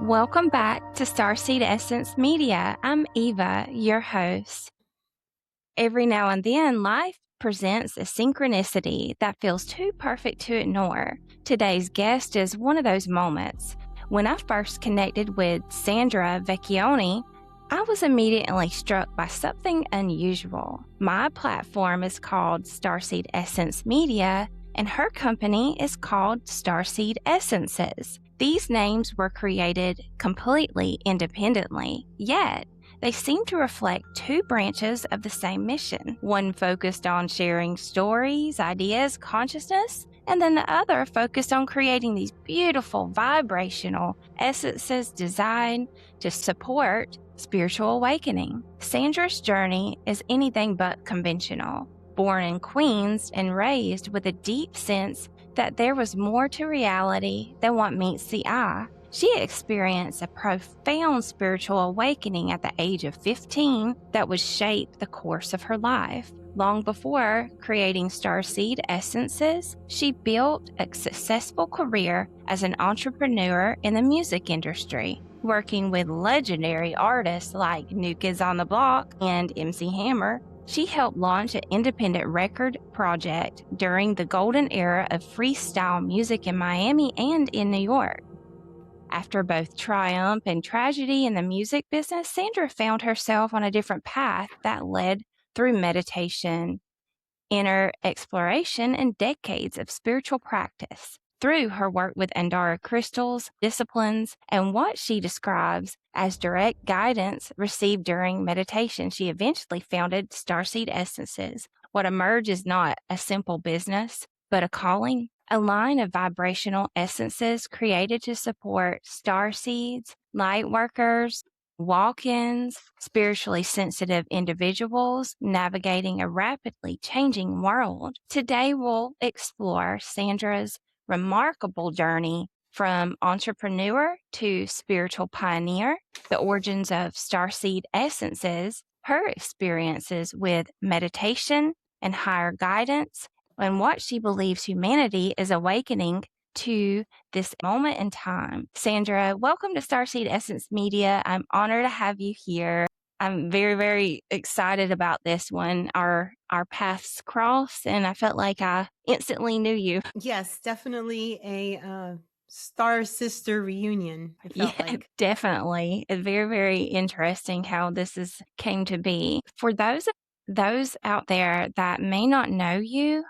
Welcome back to Starseed Essence Media. I'm Eva, your host. Every now and then, life presents a synchronicity that feels too perfect to ignore. Today's guest is one of those moments. When I first connected with Sandra Vecchione, I was immediately struck by something unusual. My platform is called Starseed Essence Media, and her company is called Starseed Essences. These names were created completely independently, yet they seem to reflect two branches of the same mission. One focused on sharing stories, ideas, consciousness, and then the other focused on creating these beautiful vibrational essences designed to support spiritual awakening. Sandra's journey is anything but conventional. Born in Queens and raised with a deep sense that there was more to reality than what meets the eye, she experienced a profound spiritual awakening at the age of 15 that would shape the course of her life. Long before creating Starseed Essences, she built a successful career as an entrepreneur in the music industry, working with legendary artists like New Kids on the Block and MC Hammer. She helped launch an independent record project during the golden era of freestyle music in Miami and in New York. After both triumph and tragedy in the music business, Sandra found herself on a different path that led through meditation, inner exploration, and decades of spiritual practice. Through her work with Andara crystals, disciplines, and what she describes as direct guidance received during meditation, she eventually founded Starseed Essences. What emerged is not a simple business, but a calling, a line of vibrational essences created to support starseeds, light workers, walk-ins, spiritually sensitive individuals navigating a rapidly changing world. Today, we'll explore Sandra's remarkable journey from entrepreneur to spiritual pioneer, the origins of Starseed Essences, her experiences with meditation and higher guidance, and what she believes humanity is awakening to this moment in time. Sandra, welcome to Starseed Essence Media. I'm honored to have you here. I'm very, very excited about this one. Our paths crossed, and I felt like I instantly knew you. Yes, definitely a star sister reunion, I felt like. Definitely. It's very, very interesting how this came to be. For those out there that may not know you,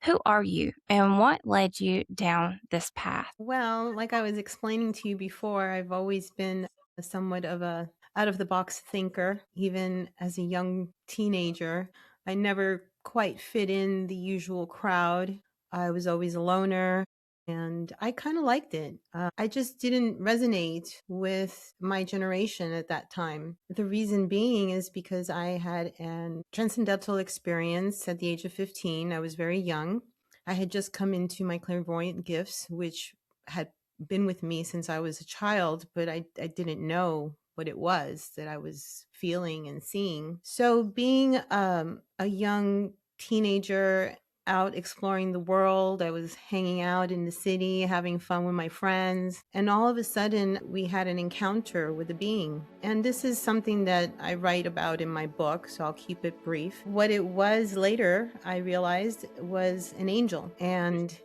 who are you and what led you down this path? Well, like I was explaining to you before, I've always been somewhat of a out of the box thinker. Even as a young teenager, I never quite fit in the usual crowd. I was always a loner. And I kind of liked it. I just didn't resonate with my generation at that time. The reason being is because I had an transcendental experience at the age of 15. I was very young. I had just come into my clairvoyant gifts, which had been with me since I was a child, but I didn't know what it was that I was feeling and seeing. So being a young teenager out exploring the world, I was hanging out in the city, having fun with my friends, and all of a sudden we had an encounter with a being. And this is something that I write about in my book, so I'll keep it brief. What it was later, I realized, was an angel. And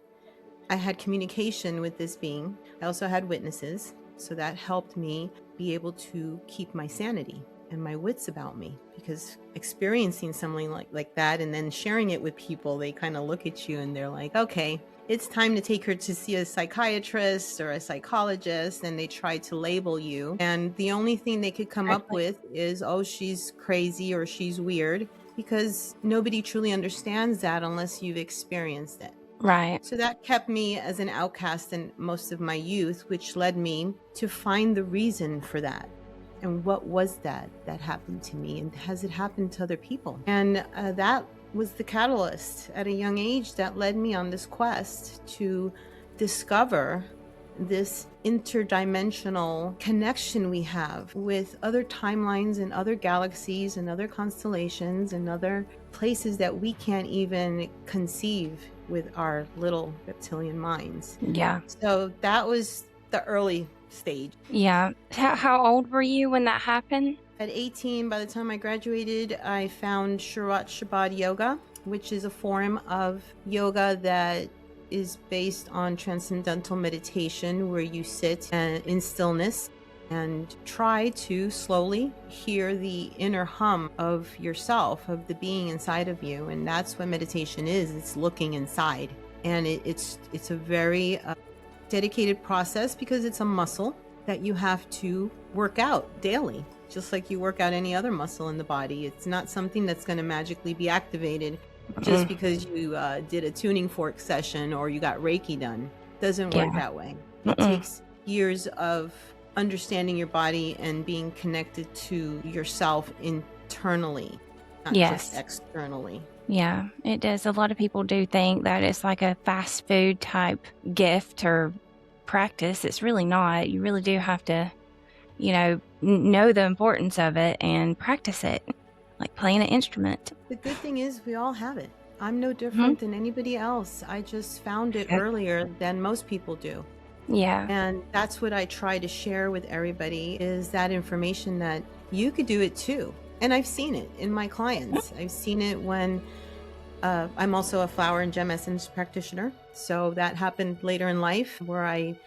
I had communication with this being. I also had witnesses, so that helped me be able to keep my sanity and my wits about me, because experiencing something like that and then sharing it with people, they kind of look at you and they're like, okay, it's time to take her to see a psychiatrist or a psychologist, and they try to label you. And the only thing they could come up with is, oh, she's crazy or she's weird, because nobody truly understands that unless you've experienced it. Right. So that kept me as an outcast in most of my youth, which led me to find the reason for that. And what was that happened to me? And has it happened to other people? And that was the catalyst at a young age that led me on this quest to discover this interdimensional connection we have with other timelines and other galaxies and other constellations and other places that we can't even conceive with our little reptilian minds. Yeah. So that was the early stage. Yeah. How old were you when that happened? At 18, by the time I graduated, I found Sharat Shabad Yoga, which is a form of yoga that is based on transcendental meditation, where you sit in stillness and try to slowly hear the inner hum of yourself, of the being inside of you. And that's what meditation is. It's looking inside. And it's a very dedicated process, because it's a muscle that you have to work out daily, just like you work out any other muscle in the body. It's not something that's going to magically be activated just because you did a tuning fork session or you got Reiki done. It doesn't work that way. It takes years of understanding your body and being connected to yourself internally, not just externally. Yeah, it does. A lot of people do think that it's like a fast food type gift or practice. It's really not. You really do have to, know the importance of it and practice it, like playing an instrument. The good thing is we all have it. I'm no different than anybody else. I just found it earlier than most people do. Yeah. And that's what I try to share with everybody, is that information that you could do it too. And I've seen it in my clients. I've seen it when I'm also a flower and gem essence practitioner. So that happened later in life, where I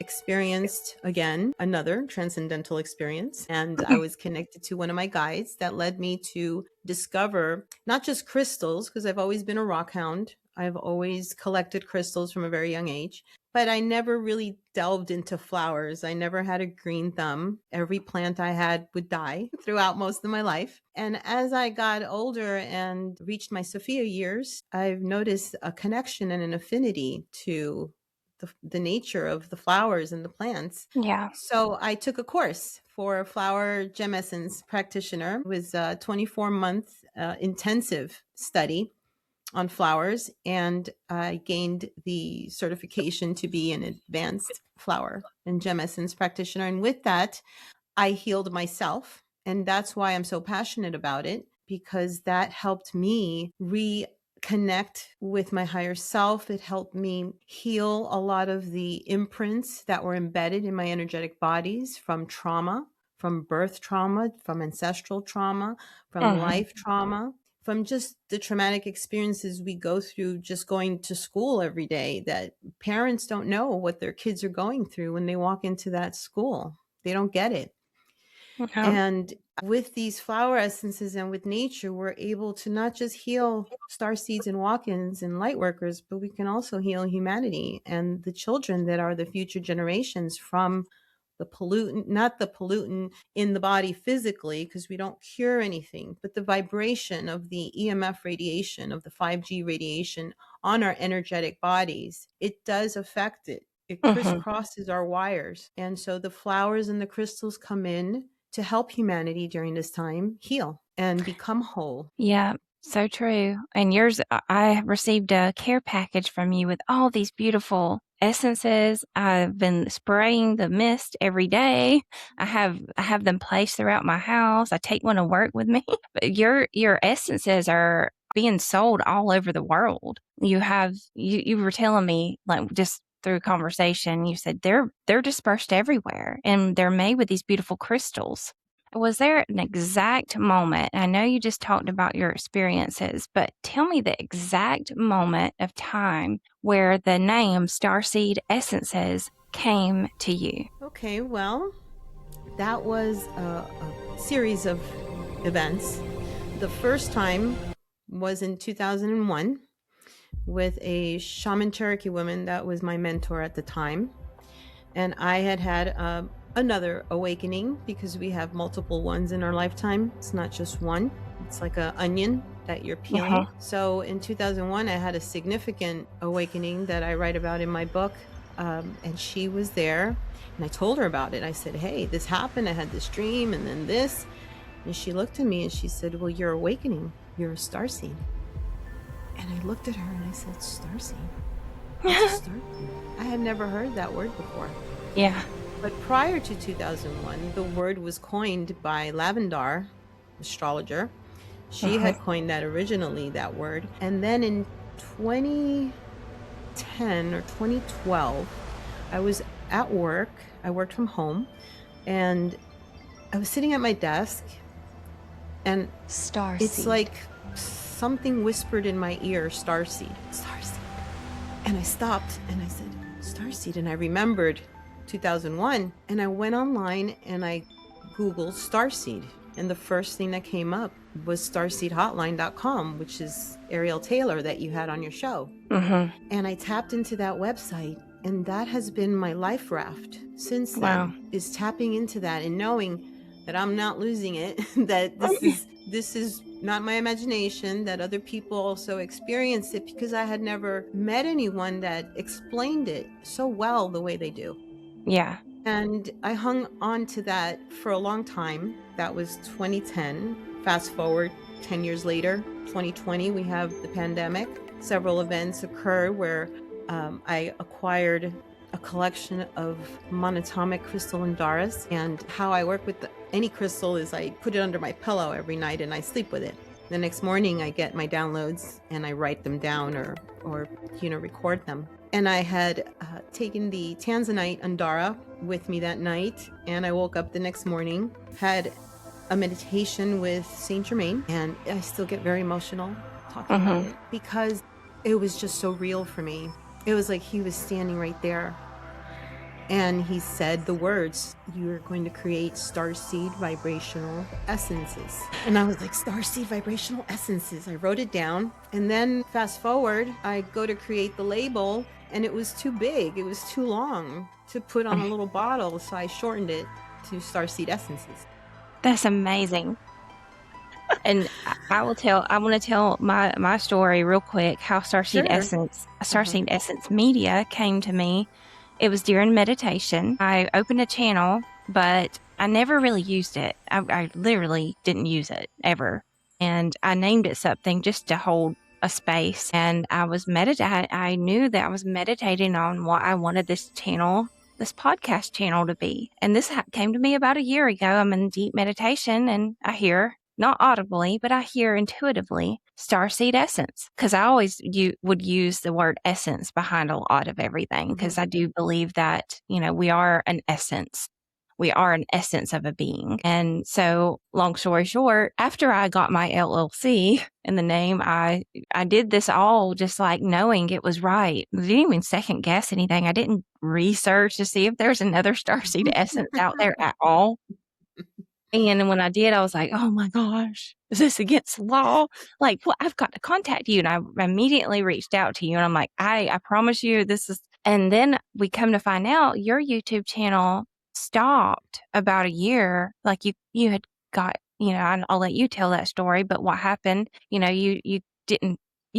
experienced again another transcendental experience, and I was connected to one of my guides that led me to discover not just crystals, because I've always been a rock hound. I've always collected crystals from a very young age, but I never really delved into flowers. I never had a green thumb. Every plant I had would die throughout most of my life. And as I got older and reached my Sophia years, I've noticed a connection and an affinity to the nature of the flowers and the plants. Yeah. So I took a course for a flower gem essence practitioner. It was a 24-month intensive study on flowers, and I gained the certification to be an advanced flower and gem essence practitioner. And with that, I healed myself. And that's why I'm so passionate about it, because that helped me reconnect with my higher self. It helped me heal a lot of the imprints that were embedded in my energetic bodies from trauma, from birth trauma, from ancestral trauma, from life trauma, from just the traumatic experiences we go through just going to school every day, that parents don't know what their kids are going through when they walk into that school. They don't get it. And with these flower essences and with nature, we're able to not just heal starseeds and walk-ins and light workers, but we can also heal humanity and the children that are the future generations from the pollutant, not the pollutant in the body physically, because we don't cure anything, but the vibration of the EMF radiation, of the 5G radiation on our energetic bodies. It does affect it. It crisscrosses our wires. And so the flowers and the crystals come in to help humanity during this time heal and become whole. Yeah, so true. And yours, I received a care package from you with all these beautiful essences. I've been spraying the mist every day. I have them placed throughout my house. I take one to work with me. But your essences are being sold all over the world. You were telling me, like, just through conversation, you said they're dispersed everywhere, and they're made with these beautiful crystals. Was there an exact moment? I know you just talked about your experiences, but tell me the exact moment of time where the name Starseed Essences came to you. Okay, well, that was a series of events. The first time was in 2001 with a shaman Cherokee woman that was my mentor at the time. And I had another awakening, because we have multiple ones in our lifetime. It's not just one. It's like an onion that you're peeling. So in 2001, I had a significant awakening that I write about in my book. And she was there, and I told her about it. I said, hey, this happened. I had this dream, and then this. And she looked at me and she said, well, you're awakening. You're a starseed. And I looked at her and I said, starseed? What's a starseed? I had never heard that word before. Yeah. But prior to 2001, the word was coined by Lavendar, astrologer. She had coined that originally, that word. And then in 2010 or 2012, I was at work. I worked from home, and I was sitting at my desk, and it's like something whispered in my ear, Starseed, Starseed. And I stopped and I said, Starseed. And I remembered 2001. And I went online and I Googled Starseed. And the first thing that came up was starseedhotline.com, which is Ariel Taylor that you had on your show. Mm-hmm. And I tapped into that website, and that has been my life raft since then. Wow. Is tapping into that and knowing that I'm not losing it, that this is not my imagination, that other people also experienced it, because I had never met anyone that explained it so well the way they do. Yeah. And I hung on to that for a long time. That was 2010. Fast forward 10 years later, 2020, we have the pandemic. Several events occur where I acquired a collection of monatomic crystal Andaras. And how I work with any crystal is I put it under my pillow every night and I sleep with it. The next morning I get my downloads and I write them down or record them. And I had taken the Tanzanite Andara with me that night, and I woke up the next morning, had a meditation with Saint Germain, and I still get very emotional talking about it because it was just so real for me. It was like he was standing right there, and he said the words, "You are going to create Starseed Vibrational Essences." And I was like, Starseed Vibrational Essences. I wrote it down, and then fast forward, I go to create the label, and it was too big. It was too long to put on a little bottle, so I shortened it to Starseed Essences. That's amazing. And I want to tell my story real quick, how Starseed Essence Media came to me. It was during meditation. I opened a channel, but I never really used it. I literally didn't use it ever. And I named it something just to hold a space. And I knew that I was meditating on what I wanted this podcast channel to be. And this came to me about a year ago. I'm in deep meditation and I hear, not audibly, but I hear intuitively, Starseed Essence. Because I always would use the word essence behind a lot of everything, because I do believe that, we are an essence. We are an essence of a being. And so, long story short, after I got my LLC in the name, I did this all just like knowing it was right. I didn't even second guess anything. I didn't research to see if there's another Starseed Essence out there at all. And when I did, I was like, oh my gosh, is this against the law? Like, well, I've got to contact you. And I immediately reached out to you. And I'm like, I promise you this is. And then we come to find out your YouTube channel stopped about a year. Like you had got, I'll let you tell that story. But what happened, you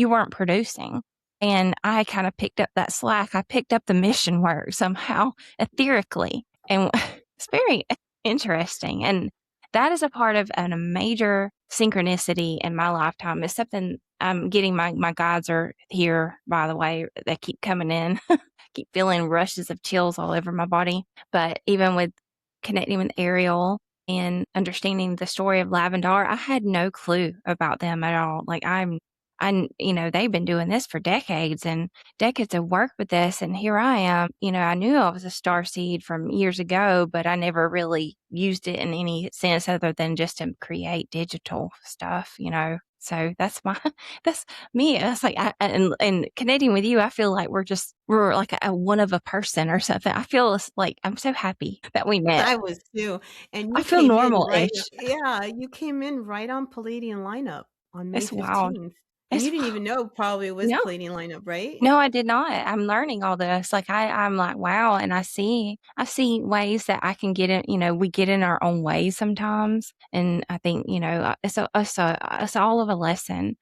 weren't producing. And I kind of picked up that slack. I picked up the mission work somehow, etherically. And it's very interesting. And that is a part of a major synchronicity in my lifetime. It's something I'm getting. My guides are here, by the way. They keep coming in, keep feeling rushes of chills all over my body. But even with connecting with Ariel and understanding the story of Lavendar, I had no clue about them at all. Like they've been doing this for decades and decades of work with this. And here I am, I knew I was a starseed from years ago, but I never really used it in any sense other than just to create digital stuff, So that's me. It's like, and connecting with you, I feel like we're like a one of a person or something. I feel like I'm so happy that we met. I was too. And I you feel came in normal-ish. you came in right on Palladian lineup on May It's wild. 15th. And you didn't even know probably it was No. Palladian lineup, right? No, I did not. I'm learning all this. Like I'm like, wow. And I see ways that I can get in, we get in our own way sometimes. And I think, it's all of a lesson,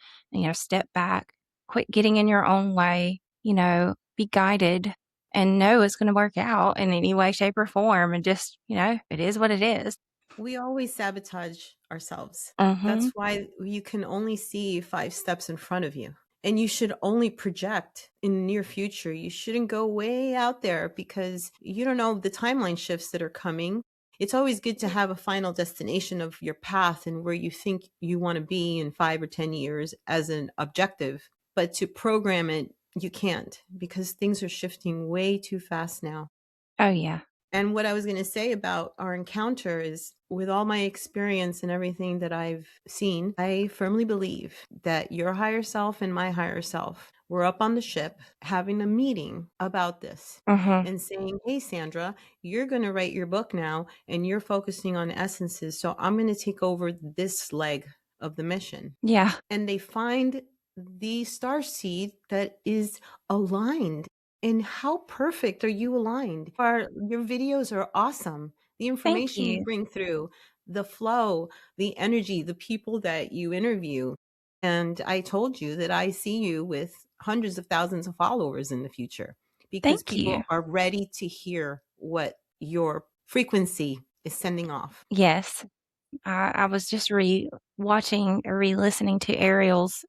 step back, quit getting in your own way, be guided and know it's going to work out in any way, shape or form. And just, it is what it is. We always sabotage ourselves. Mm-hmm. That's why you can only see 5 steps in front of you. And you should only project in the near future. You shouldn't go way out there because you don't know the timeline shifts that are coming. It's always good to have a final destination of your path and where you think you want to be in 5 or 10 years as an objective. But to program it, you can't, because things are shifting way too fast now. Oh, yeah. And what I was going to say about our encounter is, with all my experience and everything that I've seen, I firmly believe that your higher self and my higher self were up on the ship having a meeting about this Mhm. and saying, hey, Sandra, you're going to write your book now and you're focusing on essences. So I'm going to take over this leg of the mission. Yeah. And they find the star seed that is aligned. And how perfect are you aligned? Your videos are awesome. The Thank information you you. bring through, the flow, the energy, the people that you interview. And I told you that I see you with hundreds of thousands of followers in the future, because Thank you. people are ready to hear what your frequency is sending off. Yes. I was just watching or re-listening to Ariel's,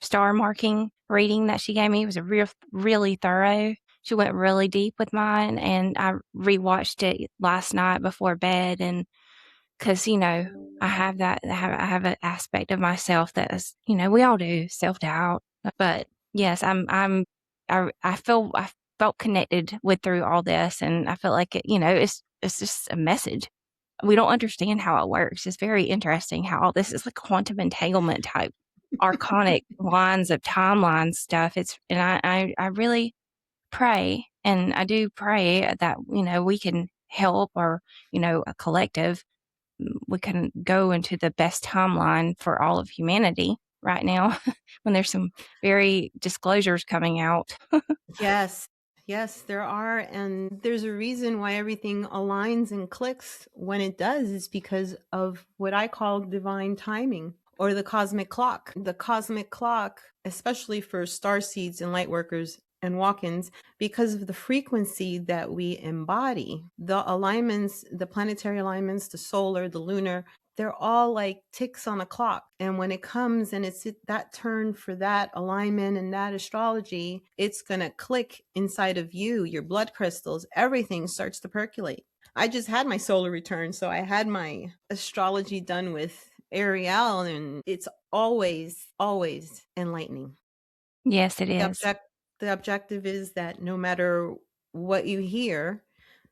star marking reading that she gave me. It was a really thorough. She went really deep with mine, and I rewatched it last night before bed, and 'cause, I have an aspect of myself that is, we all do, self-doubt. But, yes, I felt connected with through all this, and I feel like it's just a message. We don't understand how it works. It's very interesting how all this is like quantum entanglement type archonic lines of timeline stuff. I really pray, and I do pray that, we can help, or, a collective, we can go into the best timeline for all of humanity right now when there's some very disclosures coming out. Yes, yes, there are. And there's a reason why everything aligns and clicks when it does, is because of what I call divine timing, or the cosmic clock. The cosmic clock, especially for star seeds and light workers and walk ins, because of the frequency that we embody, the alignments, the planetary alignments, the solar, the lunar, they're all like ticks on a clock. And when it comes and it's that turn for that alignment and that astrology, it's going to click inside of you, your blood crystals, everything starts to percolate. I just had my solar return, so I had my astrology done with Ariel, and it's always, always enlightening. Yes, it The is. object, the objective is that no matter what you hear,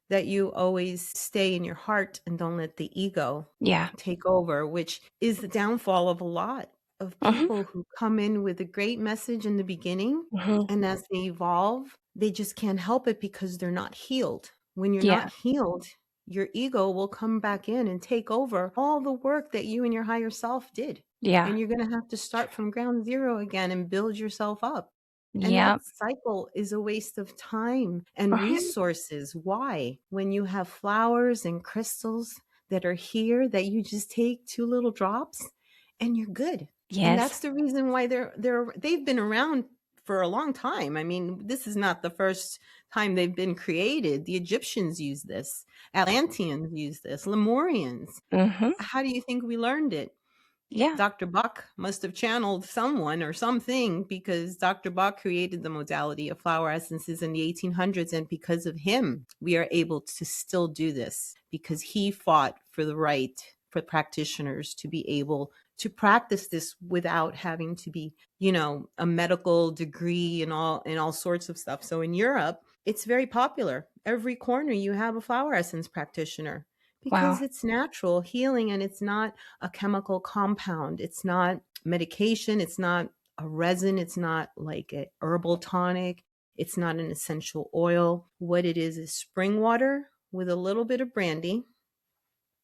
that you always stay in your heart and don't let the ego Yeah. take over, which is the downfall of a lot of Mhm. people who come in with a great message in the beginning. Mhm. And as they evolve, they just can't help it because they're not healed. When you're Yeah. not healed, your ego will come back in and take over all the work that you and your higher self did. Yeah. And you're going to have to start from ground zero again and build yourself up. And that Yep. cycle is a waste of time and Uh-huh. resources. Why? When you have flowers and crystals that are here, that you just take 2 little drops and you're good. And Yes. that's the reason why they've been around for a long time. I mean, this is not the first time they've been created. The Egyptians used this, Atlanteans used this, Lemurians. Mhm. How do you think we learned it? Yeah. Dr. Bach must have channeled someone or something, because Dr. Bach created the modality of flower essences in the 1800s. And because of him, we are able to still do this, because he fought for the right for practitioners to be able to practice this without having to be, a medical degree and all sorts of stuff. So in Europe, it's very popular. Every corner you have a flower essence practitioner, because Wow. it's natural healing, and it's not a chemical compound. It's not medication. It's not a resin. It's not like a herbal tonic. It's not an essential oil. What it is spring water with a little bit of brandy,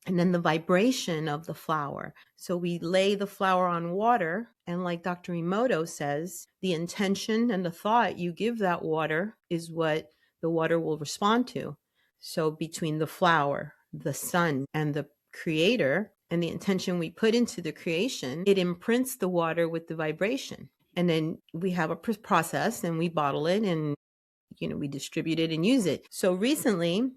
and then the vibration of the flower. So we lay the flower on water, and like Dr. Emoto says, the intention and the thought you give that water is what the water will respond to. So between the flower, the sun, and the creator, and the intention we put into the creation, it imprints the water with the vibration. And then we have a process, and we bottle it, and we distribute it and use it. So recently,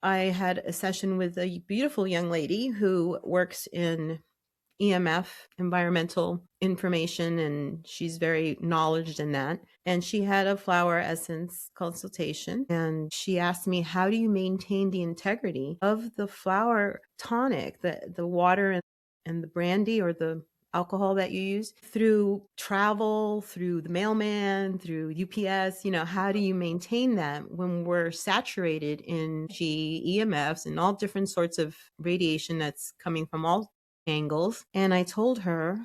I had a session with a beautiful young lady who works in EMF, environmental information, and she's very knowledgeable in that. And she had a flower essence consultation, and she asked me, how do you maintain the integrity of the flower tonic, the water and the brandy, or the alcohol that you use through travel, through the mailman, through UPS. How do you maintain that when we're saturated in EMFs and all different sorts of radiation that's coming from all angles? And I told her,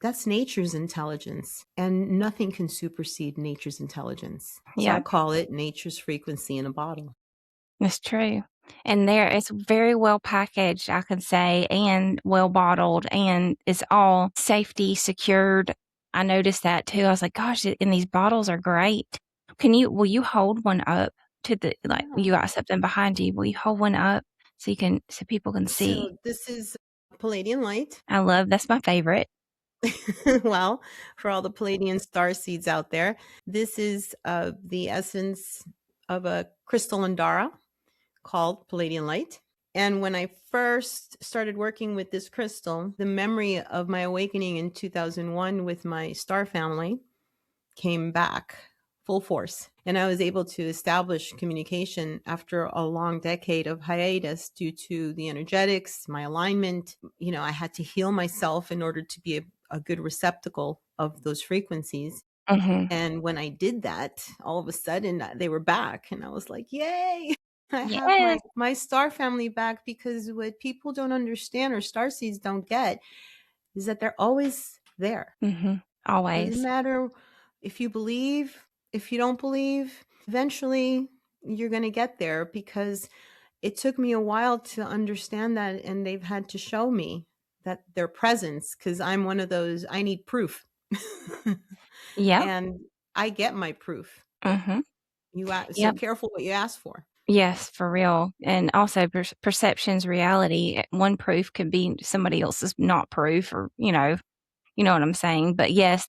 that's nature's intelligence, and nothing can supersede nature's intelligence. So I Yep, call it nature's frequency in a bottle. it's true. And there, it's very well packaged, I can say, and well bottled, and it's all safety secured. I noticed that too. I was like, gosh, and these bottles are great. Will you hold one up to Yeah. you got something behind you. Will you hold one up so people can see? So this is Palladian light. That's my favorite. Well, for all the Palladian star seeds out there, this is the essence of a crystal Andara called Palladian light. And when I first started working with this crystal, the memory of my awakening in 2001 with my star family came back full force. And I was able to establish communication after a long decade of hiatus due to the energetics, my alignment. I had to heal myself in order to be a good receptacle of those frequencies. Hmm. And when I did that, all of a sudden they were back. And I was like, yay, I have Yes. my star family back. Because what people don't understand, or star seeds don't get, is that they're always there. Hmm. Doesn't Always. matter if you believe, if you don't believe, eventually you're going to get there, because it took me a while to understand that. And they've had to show me that their presence, because I'm one of those, I need proof. Yep. And I get my proof. Hmm. So Yep. careful what you ask for. Yes, for real. And also perception's reality. One proof could be somebody else's not proof, or, you know what I'm saying? But yes,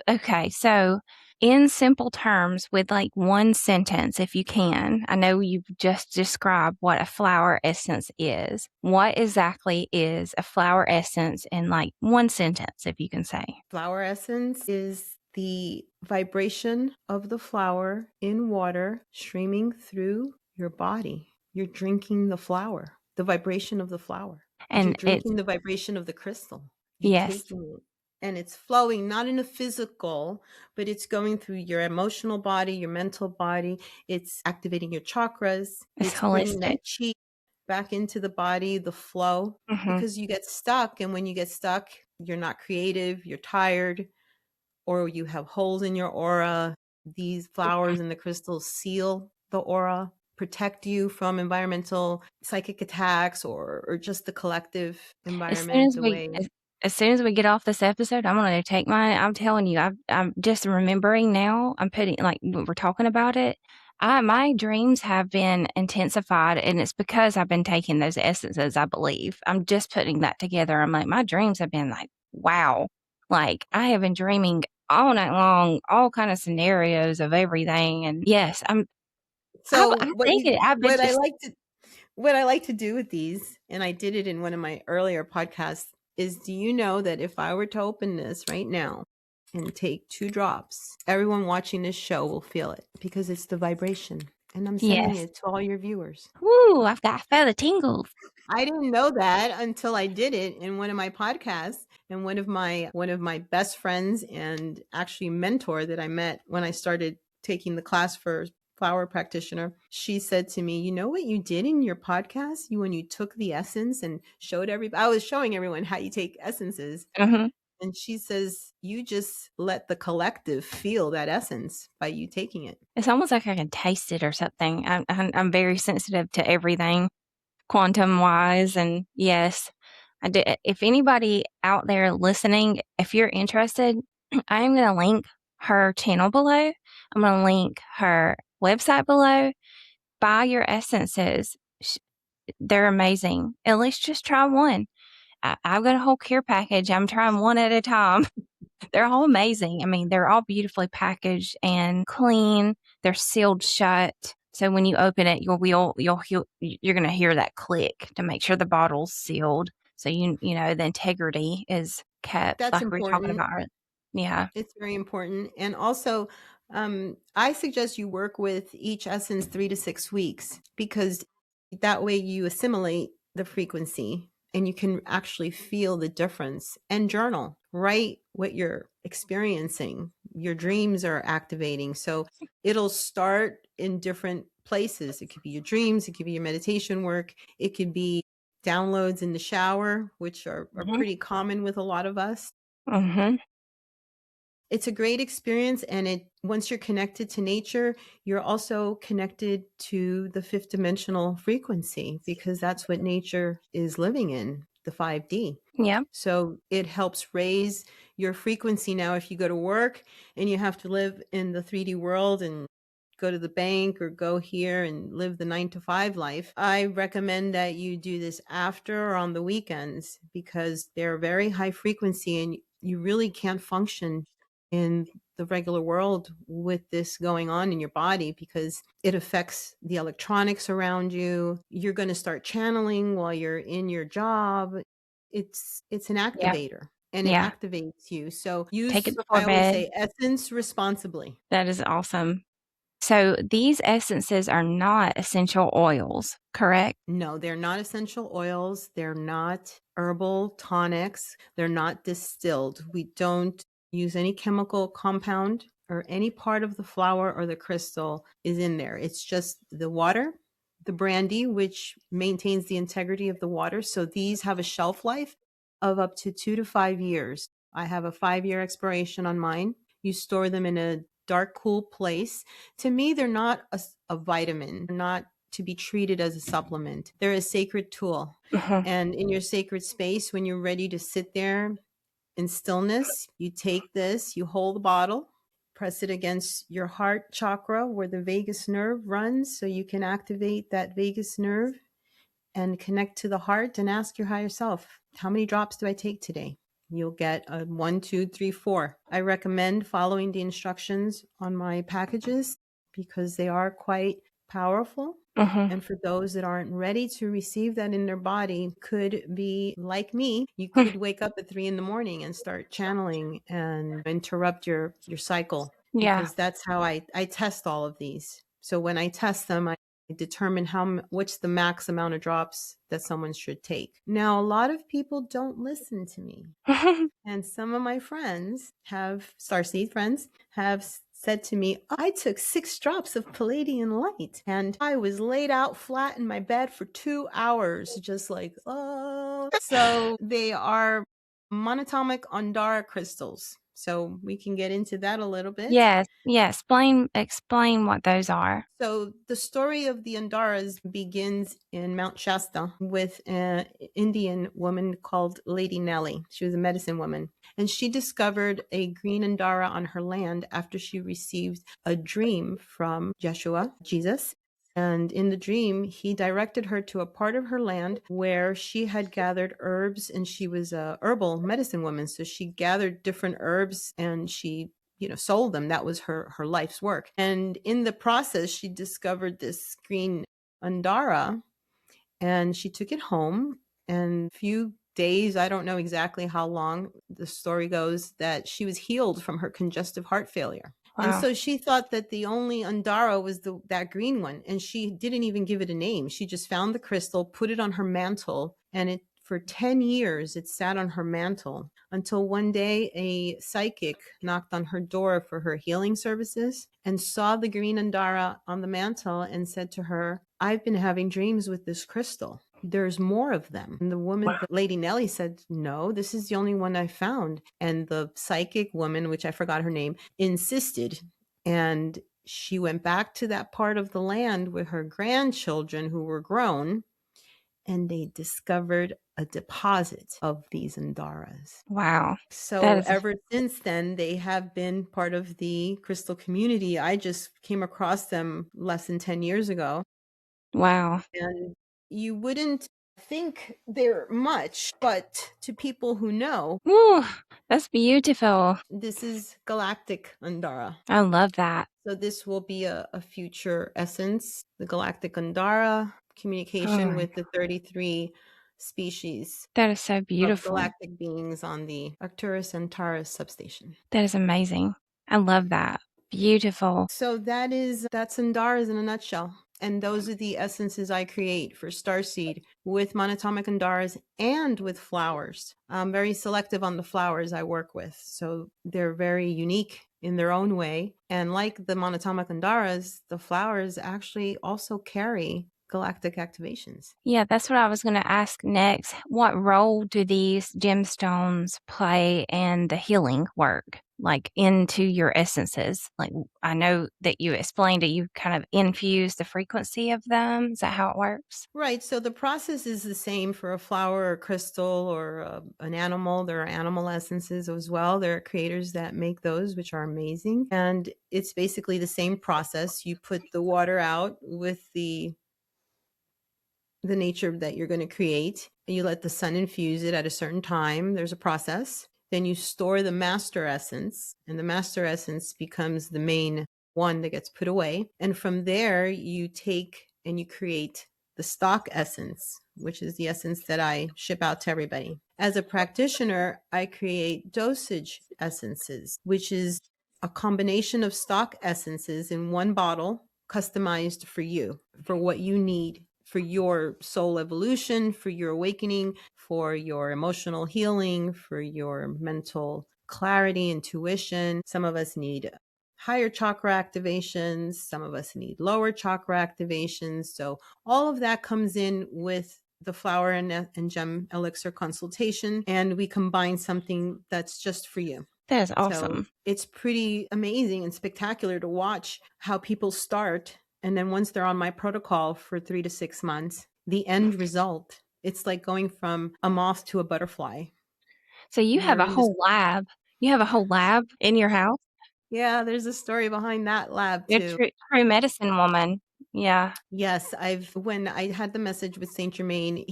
okay. So in simple terms, with like one sentence, if you can, I know you've just described what a flower essence is. What exactly is a flower essence in like one sentence, if you can say? Flower essence is the vibration of the flower in water streaming through your body. You're drinking the flower, the vibration of the flower. You're And it's, drinking the vibration of the crystal. You're yes, taking it. And it's flowing not in a physical, but it's going through your emotional body, your mental body. It's activating your chakras. it's It's bringing holistic. that chi back into the body, the flow, Hmm. because you get stuck. And when you get stuck, you're not creative, you're tired, or you have holes in your aura. These flowers and the crystals seal the aura, protect you from environmental psychic attacks, or just the collective As soon environment, as the we way. as soon as we get off this episode, I'm gonna take I'm telling you, I'm just remembering now, I'm putting like, when we're talking about it, my dreams have been intensified, and it's because I've been taking those essences, I believe. I'm just putting that together. I'm like, my dreams have been like, wow. Like, I have been dreaming all night long, all kind of scenarios of everything, and yes, So I think I've been just. what I like to do with these, and I did it in one of my earlier podcasts, is, do you know that if I were to open this right now and take 2 drops, everyone watching this show will feel it, because it's the vibration. And I'm sending Yes. it to all your viewers. Woo, I felt the tingles. I didn't know that until I did it in one of my podcasts. And one of my best friends, and actually mentor, that I met when I started taking the class for flower practitioner, she said to me, "You know what you did in your podcast? When you took the essence and showed everybody, I was showing everyone how you take essences." Mhm. And she says, "You just let the collective feel that essence by you taking it." It's almost like I can taste it or something. I'm very sensitive to everything quantum-wise, and yes, I do. If anybody out there listening, if you're interested, I am gonna link her channel below. I'm gonna link her website below. Buy your essences. They're amazing. At least just try one. I've got a whole care package. I'm trying one at a time. They're all amazing. I mean, they're all beautifully packaged and clean. They're sealed shut. So when you open it, you're going to hear that click to make sure the bottle's sealed. So the integrity is kept, That's like we were talking important. about. Yeah. It's very important. And also, I suggest you work with each essence 3 to 6 weeks, because that way you assimilate the frequency. and you can actually feel the difference and journal. Write what you're experiencing. Your dreams are activating. So it'll start in different places. It could be your dreams, it could be your meditation work, it could be downloads in the shower, which are Mhm. pretty common with a lot of us. Mhm. It's a great experience, and once you're connected to nature, you're also connected to the fifth dimensional frequency, because that's what nature is living in, the 5D. Yep. So it helps raise your frequency. Now, if you go to work and you have to live in the 3D world and go to the bank or go here and live the 9 to 5 life, I recommend that you do this after or on the weekends, because they're very high frequency and you really can't function in the regular world with this going on in your body, because it affects the electronics around you. You're going to start channeling while you're in your job. It's an Yep. activator, and it Yeah. activates you. So Take it use, before I always bed. say, essence responsibly. That is awesome. So these essences are not essential oils, correct? No, they're not essential oils. They're not herbal tonics. They're not distilled. We don't use any chemical compound, or any part of the flower or the crystal is in there. It's just the water, the brandy, which maintains the integrity of the water. So these have a shelf life of up to 2 to 5 years. I have a 5-year expiration on mine. You store them in a dark, cool place. To me, they're not a vitamin. They're not to be treated as a supplement. They're a sacred tool. Mhm. And in your sacred space, when you're ready to sit there in stillness, you take this, you hold the bottle, press it against your heart chakra where the vagus nerve runs, so you can activate that vagus nerve and connect to the heart, and ask your higher self, how many drops do I take today? You'll get a 1, 2, 3, 4. I recommend following the instructions on my packages, because they are quite powerful. Mhm. And for those that aren't ready to receive that in their body, could be like me. You could wake up at 3 in the morning and start channeling and interrupt your cycle, Yeah. because that's how I test all of these. So when I test them, I determine what's the max amount of drops that someone should take. Now, a lot of people don't listen to me. And some of my friends Starseed friends, have said to me, I took 6 drops of Palladian light and I was laid out flat in my bed for 2 hours, just like, oh. So they are monatomic Andara crystals. So we can get into that a little bit. Yes. Yeah. Explain what those are. So the story of the Andaras begins in Mount Shasta with an Indian woman called Lady Nellie. She was a medicine woman, and she discovered a green Andara on her land after she received a dream from Yeshua, Jesus. And in the dream, he directed her to a part of her land where she had gathered herbs, and she was a herbal medicine woman. So she gathered different herbs and she sold them. That was her life's work. And in the process, she discovered this green Andara, and she took it home. And a few days, I don't know exactly how long, the story goes that she was healed from her congestive heart failure. And Wow. so she thought that the only Andara was that green one, and she didn't even give it a name. She just found the crystal, put it on her mantle, and for 10 years it sat on her mantle, until one day a psychic knocked on her door for her healing services and saw the green Andara on the mantle and said to her, I've been having dreams with this crystal. There's more of them. And the woman, Wow. the Lady Nellie, said, no, this is the only one I found. And the psychic woman, which I forgot her name, insisted. And she went back to that part of the land with her grandchildren who were grown, and they discovered a deposit of these Andaras. Wow. That So is ever since then, they have been part of the crystal community. I just came across them less than 10 years ago. wow. And you wouldn't think they're much, but to people who know, Woo, that's beautiful. this is galactic Andara. I love that. So this will be a future essence, the galactic Andara, communication Oh, with the 33 species that is so of beautiful. galactic beings on the Arcturus and Taurus substation. That is amazing. I love that. Beautiful. So that's Andaras in a nutshell. And those are the essences I create for Starseed with monatomic andaras and with flowers. I'm very selective on the flowers I work with. So they're very unique in their own way. And like the monatomic andaras, the flowers actually also carry galactic activations. Yeah, that's what I was going to ask next. What role do these gemstones play in the healing work, like into your essences? Like, I know that you explained that you kind of infuse the frequency of them. Is that how it works? Right. So the process is the same for a flower or crystal or an animal. There are animal essences as well. There are creators that make those, which are amazing. And it's basically the same process. You put the water out with the nature that you're going to create, and you let the sun infuse it at a certain time. There's a process. Then you store the master essence, and the master essence becomes the main one that gets put away. And from there, you take and you create the stock essence, which is the essence that I ship out to everybody. As a practitioner, I create dosage essences, which is a combination of stock essences in one bottle, customized for you, for what you need, for your soul evolution, for your awakening, for your emotional healing, for your mental clarity, intuition. Some of us need higher chakra activations. Some of us need lower chakra activations. So all of that comes in with the flower and gem elixir consultation, and we combine something that's just for you. That is So awesome. it's pretty amazing and spectacular to watch how people start. And then once they're on my protocol for 3 to 6 months, the end result, it's like going from a moth to a butterfly. So you have They're a in this. whole lab. You have a whole lab in your house? Yeah, there's a story behind that lab You're a too. true medicine woman. Yeah. Yes, when I had the message with Saint Germain,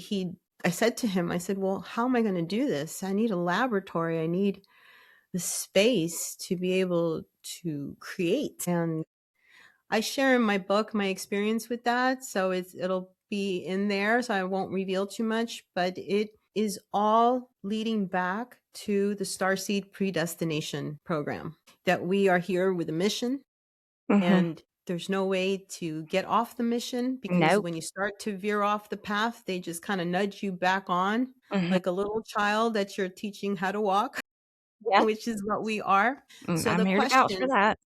I said to him, I said, well, how am I going to do this? I need a laboratory. I need the space to be able to create. And I share in my book my experience with that, so it'll be in there, so I won't reveal too much, but it is all leading back to the Starseed Predestination program, that we are here with a mission, Mhm. and there's no way to get off the mission, because Nope. when you start to veer off the path, they just kind of nudge you back on, Mhm. like a little child that you're teaching how to walk, Yeah. which is what we are. So I'm the here to vouch for question that.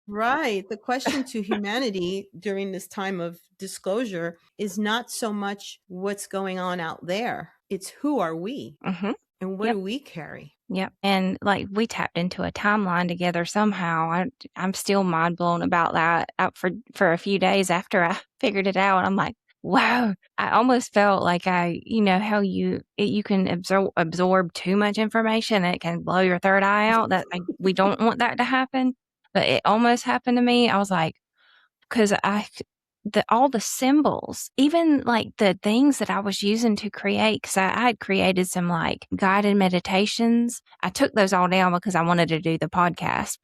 Right. The question to humanity during this time of disclosure is not so much what's going on out there. It's who are we Mhm. and what Yep. do we carry? Yep. And like we tapped into a timeline together somehow. I'm still mind blown about that. Out for a few days after I figured it out, I'm like, wow. I almost felt like how you can absorb too much information and it can blow your third eye out. We don't want that to happen, but it almost happened to me. I was like, because all the symbols, even like the things that I was using to create, because I had created some like guided meditations. I took those all down because I wanted to do the podcast,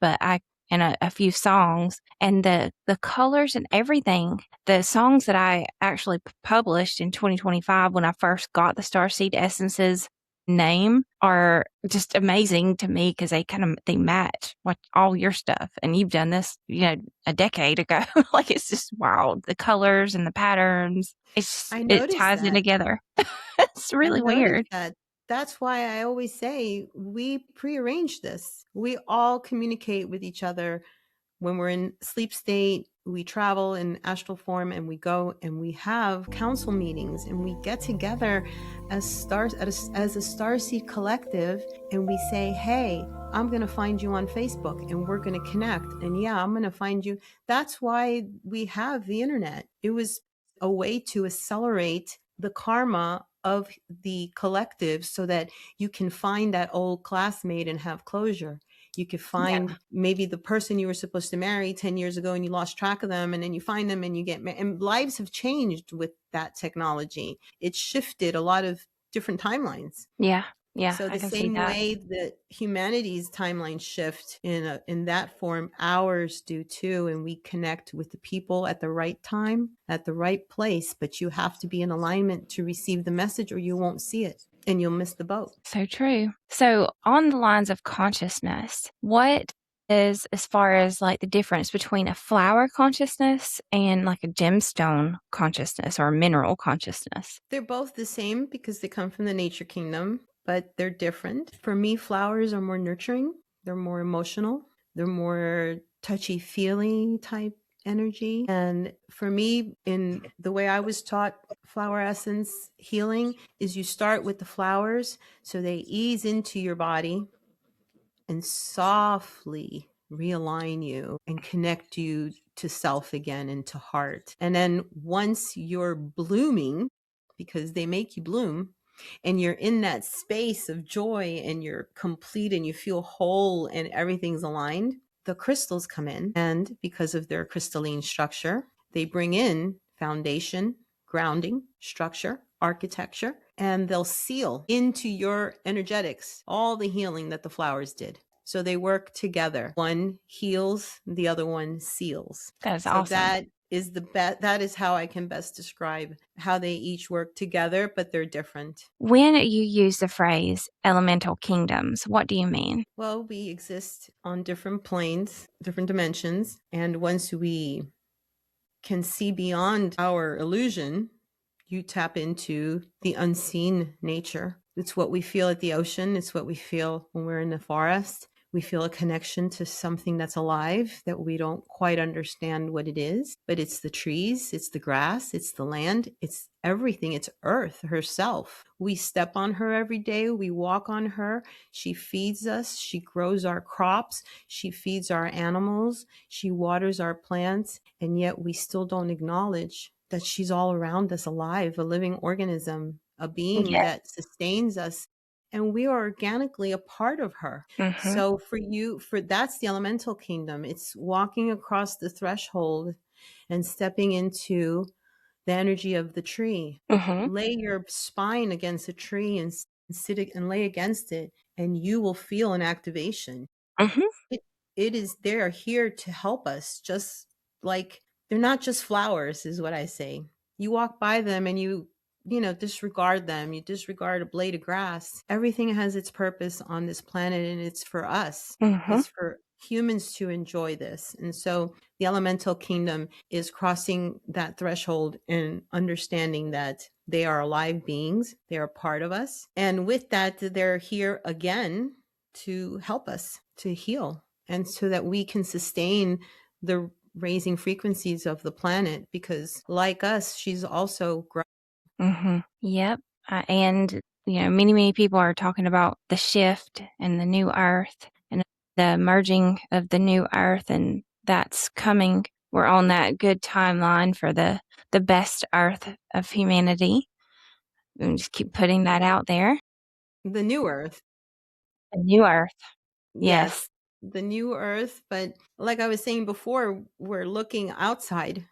and a few songs, and the colors and everything, the songs that I actually published in 2025 when I first got the Starseed Essences name are just amazing to me because they match what all your stuff, and you've done this a decade ago. Like, it's just wild, the colors and the patterns, I it noticed ties in that. together. It's I really noticed weird. that. That's why I always say we prearrange this. We all communicate with each other. When we're in sleep state, we travel in astral form and we go and we have council meetings and we get together as as a starseed collective, and we say, hey, I'm going to find you on Facebook and we're going to connect. And yeah, I'm going to find you. That's why we have the internet. It was a way to accelerate the karma of the collective so that you can find that old classmate and have closure. You could Yeah. find maybe the person you were supposed to marry 10 years ago and you lost track of them, and then you find them and you get married. And lives have changed with that technology. It shifted a lot of different timelines. Yeah. Yeah. So I the can see same that. way that humanity's timeline shift in that form, ours do too, and we connect with the people at the right time, at the right place. But you have to be in alignment to receive the message, or you won't see it, and you'll miss the boat. So true. So, on the lines of consciousness, what is as far as like the difference between a flower consciousness and like a gemstone consciousness or a mineral consciousness? They're both the same because they come from the nature kingdom, but they're different. For me, flowers are more nurturing, they're more emotional, they're more touchy feely type energy. And for me, in the way I was taught flower essence healing, is you start with the flowers so they ease into your body and softly realign you and connect you to self again and to heart. And then once you're blooming, because they make you bloom, and you're in that space of joy and you're complete and you feel whole and everything's aligned, the crystals come in. And because of their crystalline structure, they bring in foundation, grounding, structure, architecture, and they'll seal into your energetics all the healing that the flowers did. So they work together. One heals, the other one seals. That is So awesome. that is that is how I can best describe how they each work together, but they're different. When you use the phrase elemental kingdoms, what do you mean? Well, we exist on different planes, different dimensions, and once we can see beyond our illusion, you tap into the unseen nature. It's what we feel at the ocean. It's what we feel when we're in the forest. We feel a connection to something that's alive that we don't quite understand what it is, but it's the trees, it's the grass, it's the land, it's everything. It's Earth herself. We step on her every day. We walk on her. She feeds us. She grows our crops. She feeds our animals. She waters our plants. And yet we still don't acknowledge that she's all around us, alive, a living organism, a being Yeah. that sustains us, and we are organically a part of her. Mhm. So for that's the elemental kingdom. It's walking across the threshold and stepping into the energy of the tree. Mhm. Lay your spine against a tree and sit and lay against it, and you will feel an activation. Mhm. It, it is, they are here to help us, just like they're not just flowers, is what I say. You walk by them and disregard them. You disregard a blade of grass. Everything has its purpose on this planet, and it's for us. Mhm. It's for humans to enjoy this. And so the elemental kingdom is crossing that threshold and understanding that they are alive beings. They are part of us. And with that, they're here again to help us to heal and so that we can sustain the raising frequencies of the planet, because like us, she's also Mhm. Yep. And many many people are talking about the shift and the new earth and the merging of the new earth, and that's coming. We're on that good timeline for the best earth of humanity. And just keep putting that out there. the new earth. The new earth. Yes. Yes, the new earth. But like I was saying before, we're looking outside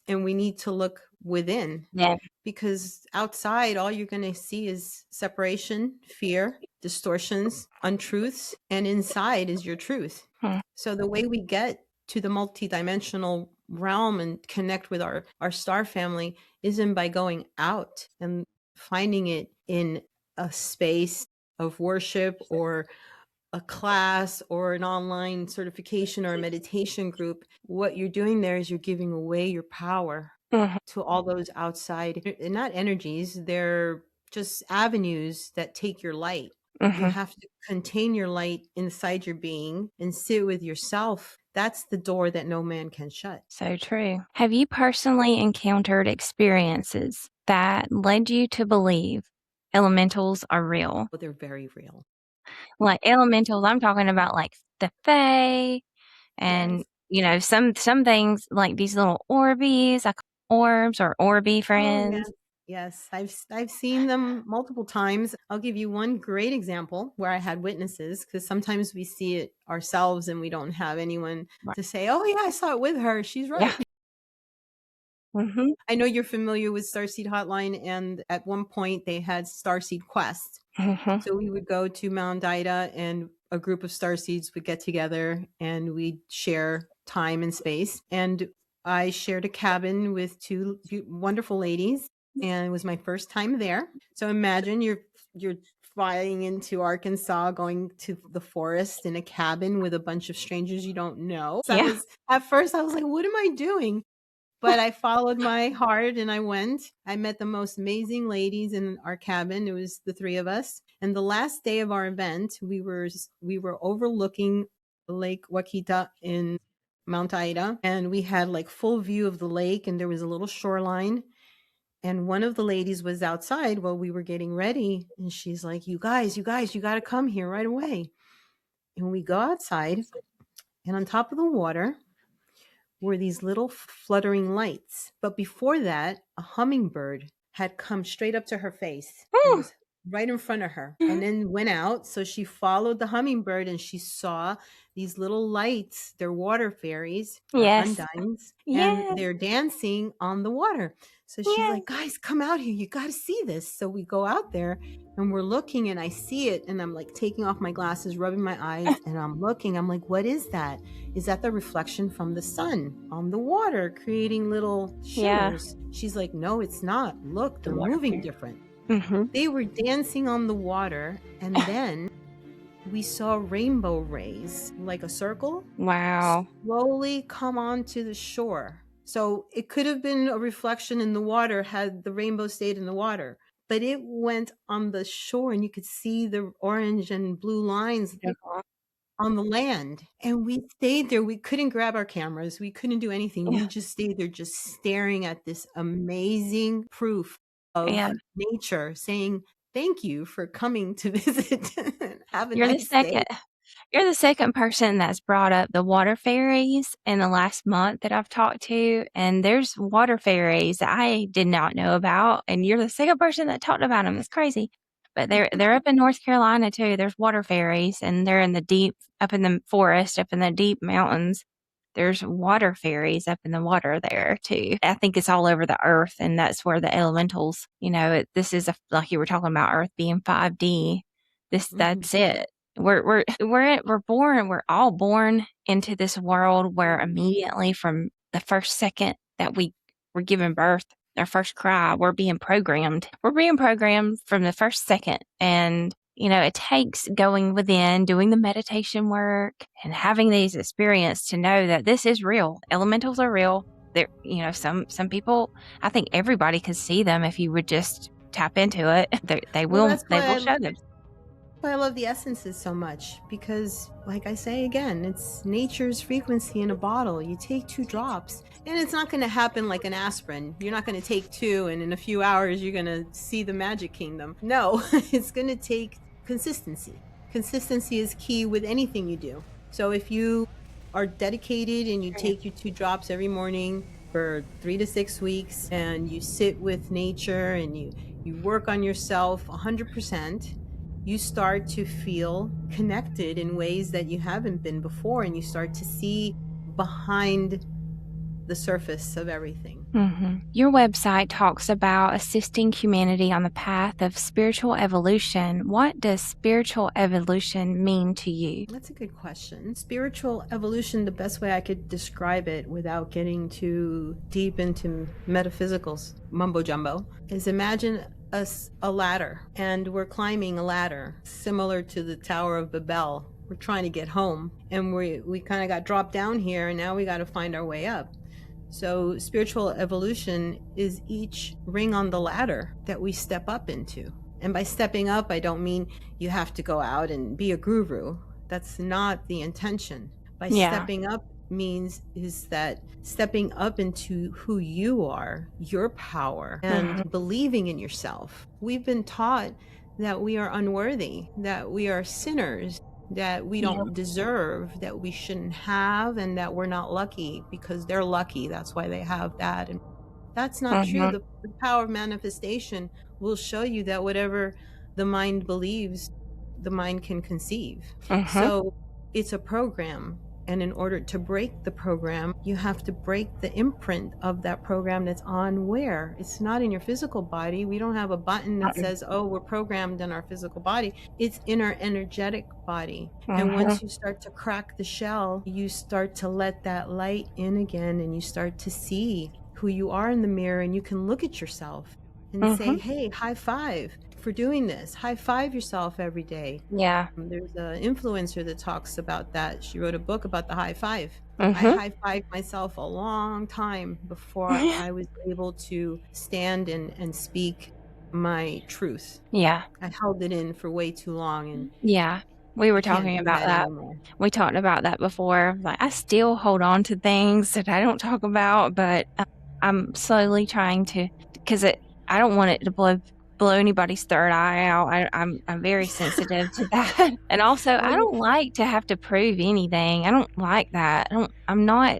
and we need to look within, Yeah. because outside, all you're going to see is separation, fear, distortions, untruths, and inside is your truth. Hmm. So the way we get to the multidimensional realm and connect with our star family isn't by going out and finding it in a space of worship or a class or an online certification or a meditation group. What you're doing there is you're giving away your power Mhm. to all those outside, and not energies, they're just avenues that take your light. You Mhm. have to contain your light inside your being and sit with yourself. That's the door that no man can shut. So true. Have you personally encountered experiences that led you to believe elementals are real? But they're very real. Like elementals, I'm talking about like the Fae and Yes. some things like these little Orbeez, I call orbs or Orby Oh, yes. friends. Yes, I've seen them multiple times. I'll give you one great example where I had witnesses, because sometimes we see it ourselves and we don't have anyone Right. to say, "Oh yeah, I saw it with her. She's Yeah. right." Mhm. I know you're familiar with Starseed Hotline, and at one point they had Starseed Quest. Mhm. So we would go to Mount Ida, and a group of starseeds would get together and we'd share time and space. And I shared a cabin with two wonderful ladies, and it was my first time there. So imagine you're flying into Arkansas, going to the forest in a cabin with a bunch of strangers you don't know. So Yeah. at first I was like, what am I doing? But I followed my heart and I went. I met the most amazing ladies in our cabin. It was the three of us. And the last day of our event, we were overlooking Lake Wakita in Mount Ida, and we had like full view of the lake, and there was a little shoreline. And one of the ladies was outside while we were getting ready, and she's like, you guys, you got to come here right away." And we go outside, and on top of the water were these little fluttering lights. But before that, a hummingbird had come straight up to her face and Whew. was right in front of her, and Mhm. then went out. So she followed the hummingbird and she saw these little lights. They're water fairies or Yes. undines, and Yes. they're dancing on the water. So she's Yes. like, guys, come out here. You got to see this. So we go out there and we're looking, and I see it, and I'm like taking off my glasses, rubbing my eyes, and I'm looking. I'm like, what is that? Is that the reflection from the sun on the water, creating little Yeah. shimmers? She's like, no, it's not. Look, The they're water moving fairy. different. Mm-hmm. They were dancing on the water, and then we saw rainbow rays, like a circle, Wow. slowly come onto the shore. So it could have been a reflection in the water had the rainbow stayed in the water, but it went on the shore, and you could see the orange and blue lines Beautiful. on the land. And we stayed there. We couldn't grab our cameras. We couldn't do anything. Yeah. We just stayed there, just staring at this amazing proof Yeah. of nature, saying, thank you for coming to visit. Have a You're the nice day. second. You're the second person that's brought up the water fairies in the last month that I've talked to, and there's water fairies that I did not know about, and you're the second person that talked about them. It's crazy. But they're up in North Carolina too. There's water fairies, and they're in the deep up in the forest, up in the deep mountains. There's water fairies up in the water there too. I think it's all over the earth, and that's where the elementals, this is like you were talking about Earth being 5D. Mhm. That's it. We're born. We're all born into this world where immediately from the first second that we were given birth, our first cry, we're being programmed. We're being programmed from the first second, and it takes going within, doing the meditation work, and having these experiences to know that this is real. Elementals are real. There, some people. I think everybody could see them if you would just tap into it. They Well, will. They will show them. why I love the essences so much, because, like I say again, it's nature's frequency in a bottle. You take 2 drops, and it's not going to happen like an aspirin. You're not going to take 2, and in a few hours, you're going to see the magic kingdom. No, it's going to take consistency. Consistency is key with anything you do. So if you are dedicated and you take your 2 drops every morning for 3 to 6 weeks, and you sit with nature and you work on yourself 100%, you start to feel connected in ways that you haven't been before, and you start to see behind the surface of everything. Your website talks about assisting humanity on the path of spiritual evolution. What does spiritual evolution mean to you? That's a good question. Spiritual evolution, the best way I could describe it without getting too deep into metaphysicals, mumbo jumbo, is imagine us a ladder, and we're climbing a ladder similar to the Tower of Babel. We're trying to get home, and we kind of got dropped down here, and now we got to find our way up. So spiritual evolution is each ring on the ladder that we step up into. And by stepping up, I don't mean you have to go out and be a guru. That's not the intention. By Yeah. stepping up means is that stepping up into who you are, your power, and Mhm. believing in yourself. We've been taught that we are unworthy, that we are sinners, that we Yeah. don't deserve, that we shouldn't have, and that we're not lucky because they're lucky. That's why they have that. And that's not true. Mhm. The power of manifestation will show you that whatever the mind believes, the mind can conceive. Mhm. So it's a program. And in order to break the program, you have to break the imprint of that program that's on where? It's not in your physical body. We don't have a button that says, oh, we're programmed in our physical body. It's in our energetic body. And Mhm. once you start to crack the shell, you start to let that light in again, and you start to see who you are in the mirror, and you can look at yourself and say, hey, high five for doing this. High five yourself every day. Yeah. There's an influencer that talks about that. She wrote a book about the high five. I Mhm. high fived myself a long time before I was able to stand and speak my truth. Yeah. I held it in for way too long, and Yeah. We I were can't talking do about that that. anymore. We talked about that before. Like, I still hold on to things that I don't talk about, but I'm slowly trying to, because I don't want it to blow anybody's third eye out. I'm very sensitive to that. And also, Well, I don't like to have to prove anything. I don't like that. I'm not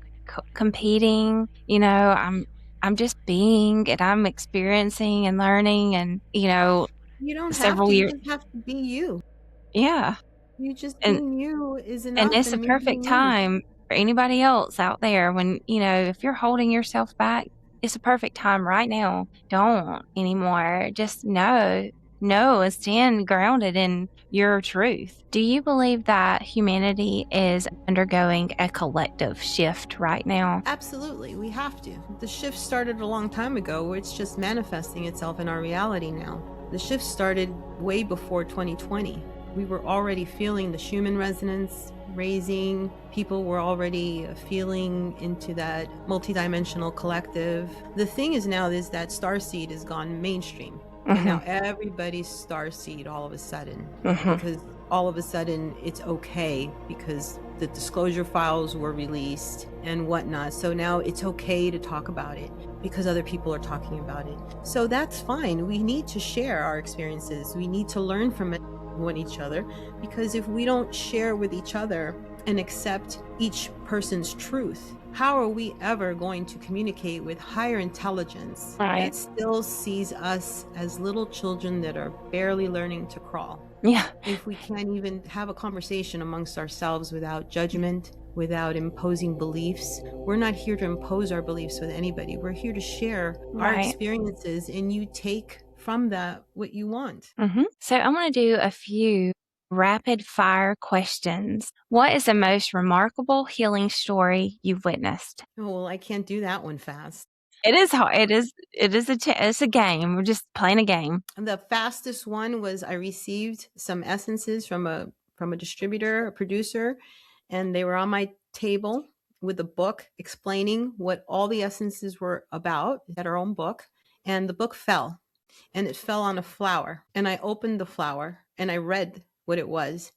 competing, I'm just being, and I'm experiencing and learning, and, you don't have several to. You years. just have to be you. Yeah. You just And being you is And enough, it's a and me perfect being me. time for anybody else out there when, if you're holding yourself back, it's a perfect time right now. Don't anymore. Just know, and stand grounded in your truth. Do you believe that humanity is undergoing a collective shift right now? Absolutely, we have to. The shift started a long time ago. It's just manifesting itself in our reality now. The shift started way before 2020. We were already feeling the Schumann resonance raising. People were already feeling into that multidimensional collective. The thing is now is that Starseed has gone mainstream. And now Mhm. everybody's Starseed all of a sudden, Mhm. because all of a sudden it's okay because the disclosure files were released and whatnot. So now it's okay to talk about it because other people are talking about it. So that's fine. We need to share our experiences. We need to learn from one each other, because if we don't share with each other and accept each person's truth, how are we ever going to communicate with higher intelligence Right. that still sees us as little children that are barely learning to crawl? Yeah. If we can't even have a conversation amongst ourselves without judgment, without imposing beliefs, we're not here to impose our beliefs with anybody. We're here to share our Right. experiences, and you take from that what you want. So I'm going to do a few rapid fire questions. What is the most remarkable healing story you've witnessed? Oh, well, I can't do that one fast. It is hard. It's a game. We're just playing a game. The fastest one was I received some essences from a distributor, a producer, and they were on my table with a book explaining what all the essences were about. They had our own book, and the book fell, and it fell on a flower. And I opened the flower and I read what it was,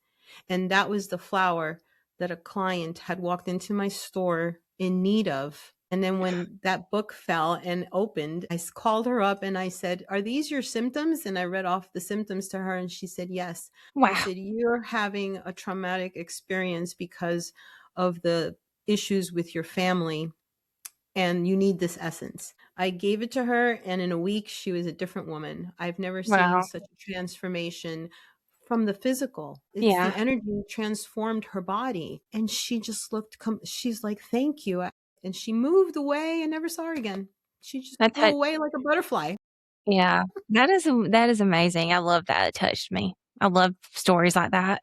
and that was the flower that a client had walked into my store in need of. And then when that book fell and opened, I called her up and I said, "Are these your symptoms?" And I read off the symptoms to her, and she said, "Yes." I Wow. said, "You're having a traumatic experience because of the issues with your family, and you need this essence." I gave it to her, and in a week, she was a different woman. I've never seen Wow. such a transformation from the physical. It's Yeah. the energy transformed her body, and she just looked. She's like, "Thank you," and she moved away and never saw her again. She just That flew touched. away like a butterfly. Yeah. That is amazing. I love that. It touched me. I love stories like that.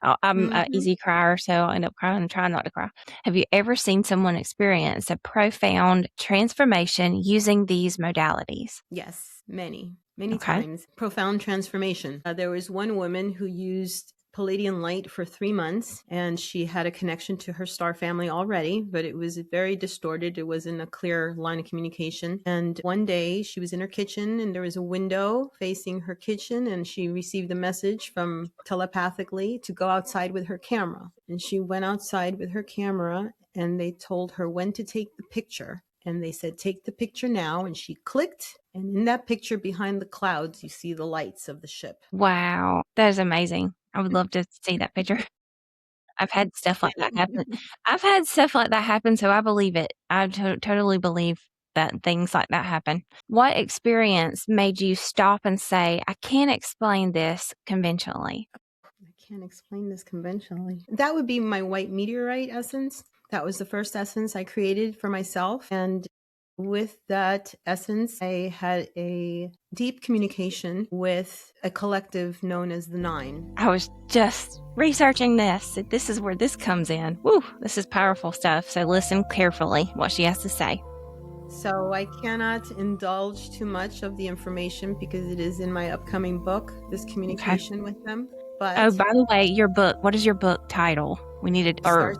I'm an Hmm. easy crier, so I end up crying and trying not to cry. Have you ever seen someone experience a profound transformation using these modalities? Yes, many Okay. times. Profound transformation. There was one woman who used Palladian light for 3 months, and she had a connection to her star family already, but it was very distorted. It wasn't a clear line of communication. And one day she was in her kitchen, and there was a window facing her kitchen, and she received a message from telepathically to go outside with her camera. And she went outside with her camera, and they told her when to take the picture, and they said, "Take the picture now." And she clicked. And in that picture behind the clouds, you see the lights of the ship. Wow. That is amazing. I would love to see that picture. I've had stuff like that happen. I've had stuff like that happen, so I believe it. I totally believe that things like that happen. What experience made you stop and say, "I can't explain this conventionally"? I can't explain this conventionally. That would be my white meteorite essence. That was the first essence I created for myself. And with that essence, I had a deep communication with a collective known as the Nine. I was just researching this. This is where this comes in. Woo, this is powerful stuff. So listen carefully what she has to say. So I cannot indulge too much of the information because it is in my upcoming book, this Okay. communication with them. Oh, But by the way, your book, what is your book title? We needed, or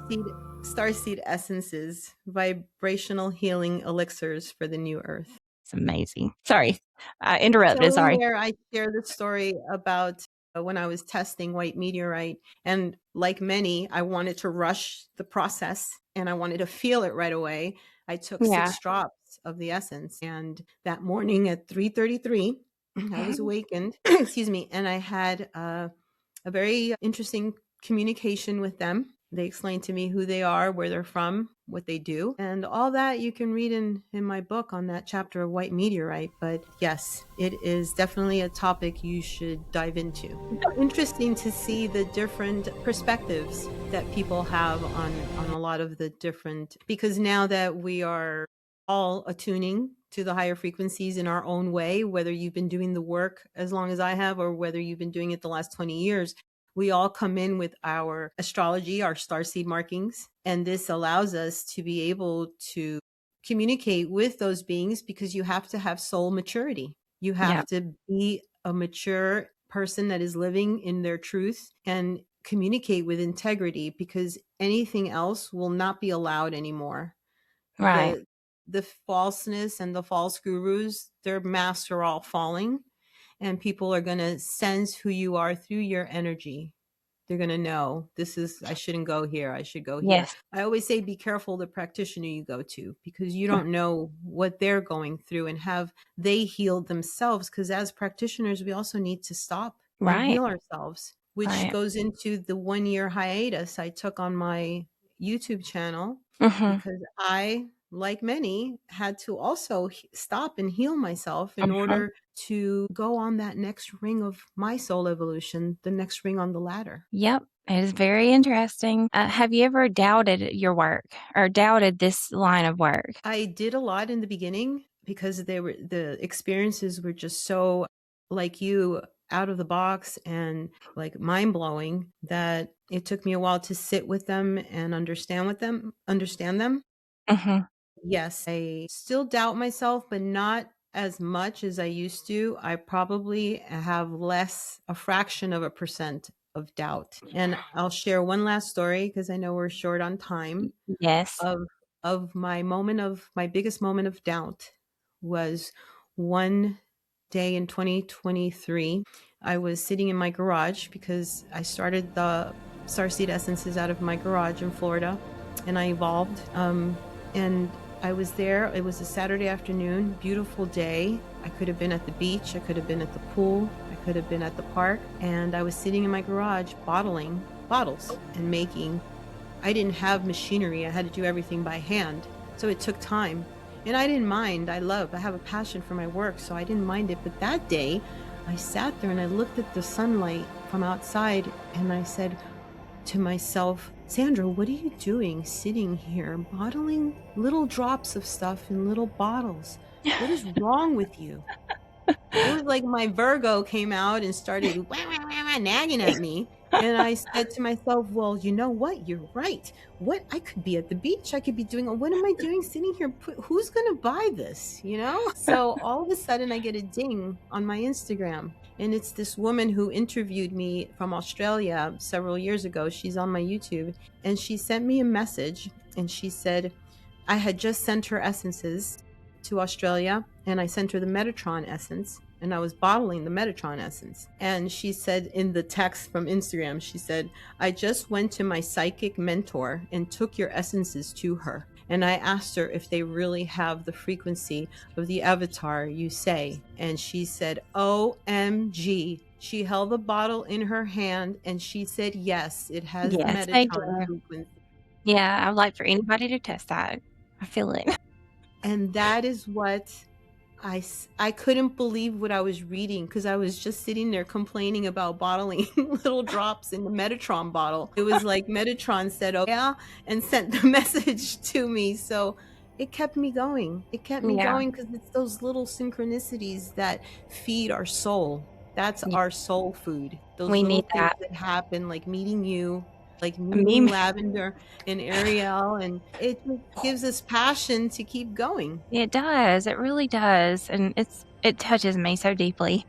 Starseed Essences, Vibrational Healing Elixirs for the New Earth. it's amazing. Sorry, I interrupted. So in Sorry. there, I share the story about when I was testing white meteorite. And like many, I wanted to rush the process and I wanted to feel it right away. I took Yeah. 6 drops of the essence. And that morning at 3:33, I was awakened, excuse me, and I had a very interesting communication with them. They explained to me who they are, where they're from, what they do, and all that you can read in my book on that chapter of white meteorite. But yes, it is definitely a topic you should dive into. It's interesting to see the different perspectives that people have on a lot of the different, because now that we are all attuning to the higher frequencies in our own way, whether you've been doing the work as long as I have or whether you've been doing it the last 20 years, we all come in with our astrology, our starseed markings, and this allows us to be able to communicate with those beings because you have to have soul maturity. You Yeah. have to be a mature person that is living in their truth and communicate with integrity because anything else will not be allowed anymore. Right. The falseness and the false gurus, their masks are all falling, and people are going to sense who you are through your energy. They're going to know this is, I shouldn't go here. I should go here. Yes. I always say be careful the practitioner you go to because you don't know what they're going through and have they healed themselves. Because as practitioners, we also need to stop and Right. heal ourselves, which Right. goes into the 1 year hiatus I took on my YouTube channel Mm-hmm. because I, like many, had to also stop and heal myself in Mm-hmm. order to go on that next ring of my soul evolution, the next ring on the ladder. Yep. It is very interesting. Have you ever doubted your work or doubted this line of work? I did a lot in the beginning because the experiences were just so like you out of the box and like mind blowing that it took me a while to sit with them and understand them. Mm-hmm. Yes, I still doubt myself, but not as much as I used to. I probably have less, a fraction of a percent of doubt. And I'll share one last story because I know we're short on time Yes. of my biggest moment of doubt was one day in 2023. I was sitting in my garage because I started the Starseed Essences out of my garage in Florida and I evolved. And I was there. It was a Saturday afternoon, beautiful day. I could have been at the beach. I could have been at the pool. I could have been at the park. And I was sitting in my garage bottling bottles and making. I didn't have machinery. I had to do everything by hand. So it took time. And I didn't mind. I have a passion for my work, so I didn't mind it. But that day, I sat there and I looked at the sunlight from outside and I said to myself, Sandra, what are you doing sitting here bottling little drops of stuff in little bottles? What is wrong with you? It was like my Virgo came out and started wah, wah, wah, wah, nagging at me. And I said to myself, well, you know what? You're right. What? I could be at the beach. I could be doing, what am I doing sitting here? Who's going to buy this? You know? So all of a sudden I get a ding on my Instagram. And it's this woman who interviewed me from Australia several years ago. She's on my YouTube. And she sent me a message and she said, I had just sent her essences to Australia and I sent her the Metatron essence and I was bottling the Metatron essence. And she said in the text from Instagram, she said, I just went to my psychic mentor and took your essences to her. And I asked her if they really have the frequency of the avatar you say. And she said, OMG. She held the bottle in her hand and she said, yes, it has the Yes, they Metatron do. frequency. Yeah, I would like for anybody to test that. I feel it. And that is what I couldn't believe what I was reading because I was just sitting there complaining about bottling little drops in the Metatron bottle. It was like Metatron said, oh, yeah, and sent the message to me. So it kept me going. It kept me Yeah. going because it's those little synchronicities that feed our soul. That's Yeah. our soul food. Those We little need things that. that happen, like meeting you, like A Mimi, meme. Lavender, and Ariel, and it just gives us passion to keep going. It does. It really does. And it touches me so deeply.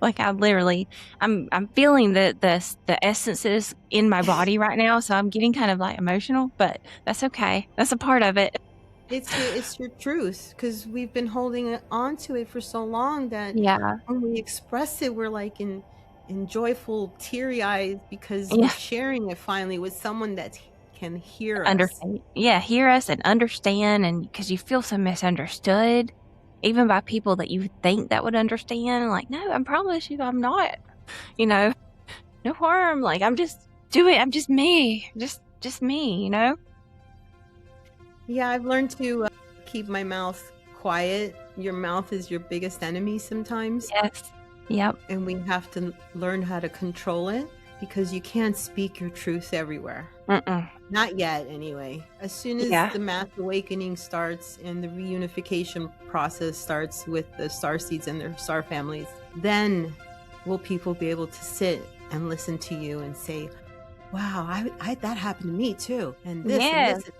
Like I literally, I'm feeling the essences in my body right now, so I'm getting kind of like emotional, but that's okay. That's a part of it. It's your truth, because we've been holding on to it for so long that Yeah. when we express it, we're like in joyful teary eyes because we're Yeah. sharing it finally with someone that can hear us. Understand. Yeah, hear us and understand, and because you feel so misunderstood, even by people that you think that would understand. Like, no, I promise you, I'm not. You know, no harm. Like, I'm just doing. I'm just me. Just me. You know. Yeah, I've learned to keep my mouth quiet. Your mouth is your biggest enemy sometimes, Yes. Yep. and we have to learn how to control it because you can't speak your truth everywhere. Mm-mm. Not yet, anyway. As soon as Yeah. the mass awakening starts and the reunification process starts with the starseeds and their star families, then will people be able to sit and listen to you and say, wow, that happened to me too. And this and Yes. this.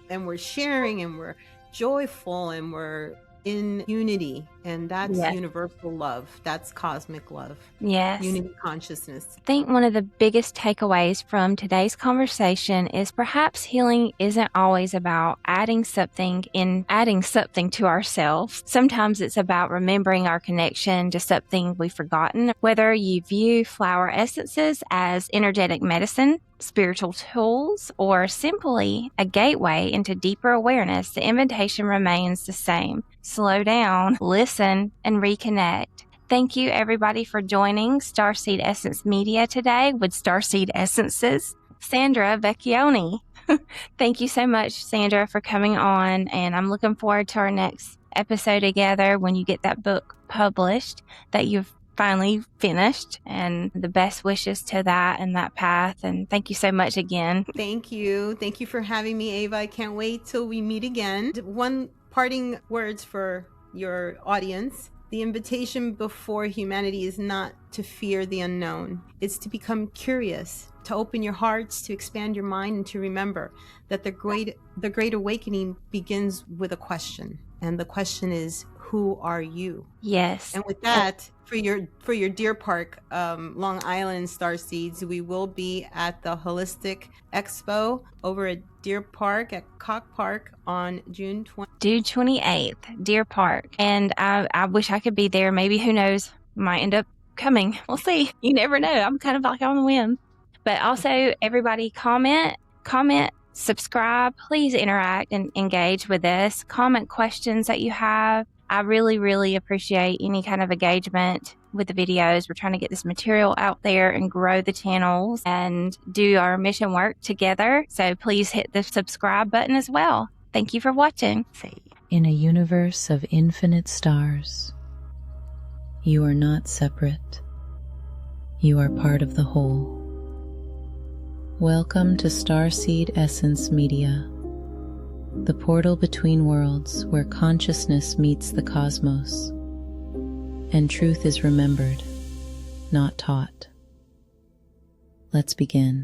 And we're sharing and we're joyful and we're in unity. And that's Yes. universal love. That's cosmic love. Yes. Unity consciousness. I think one of the biggest takeaways from today's conversation is perhaps healing isn't always about adding something to ourselves. Sometimes it's about remembering our connection to something we've forgotten. Whether you view flower essences as energetic medicine, spiritual tools, or simply a gateway into deeper awareness, the invitation remains the same. Slow down, listen, and reconnect. Thank you, everybody, for joining Starseed Essence Media today with Starseed Essences. Sandra Vecchione. Thank you so much, Sandra, for coming on, and I'm looking forward to our next episode together when you get that book published that you've finally finished, and the best wishes to that and that path. And thank you so much again. Thank you. Thank you for having me, Ava. I can't wait till we meet again. One parting words for your audience. The invitation before humanity is not to fear the unknown. It's to become curious, to open your hearts, to expand your mind, and to remember that the great awakening begins with a question. And the question is, who are you? Yes. And with that, for your Deer Park, Long Island Starseeds, we will be at the Holistic Expo over at Deer Park at Cock Park on June 28th, Deer Park. And I wish I could be there. Maybe, who knows, might end up coming. We'll see. You never know. I'm kind of like on the whim. But also, everybody comment, subscribe. Please interact and engage with us. Comment questions that you have. I really, really appreciate any kind of engagement with the videos. We're trying to get this material out there and grow the channels and do our mission work together. So please hit the subscribe button as well. Thank you for watching. In a universe of infinite stars, you are not separate. You are part of the whole. Welcome to Starseed Essence Media, the portal between worlds where consciousness meets the cosmos, and truth is remembered, not taught. Let's begin.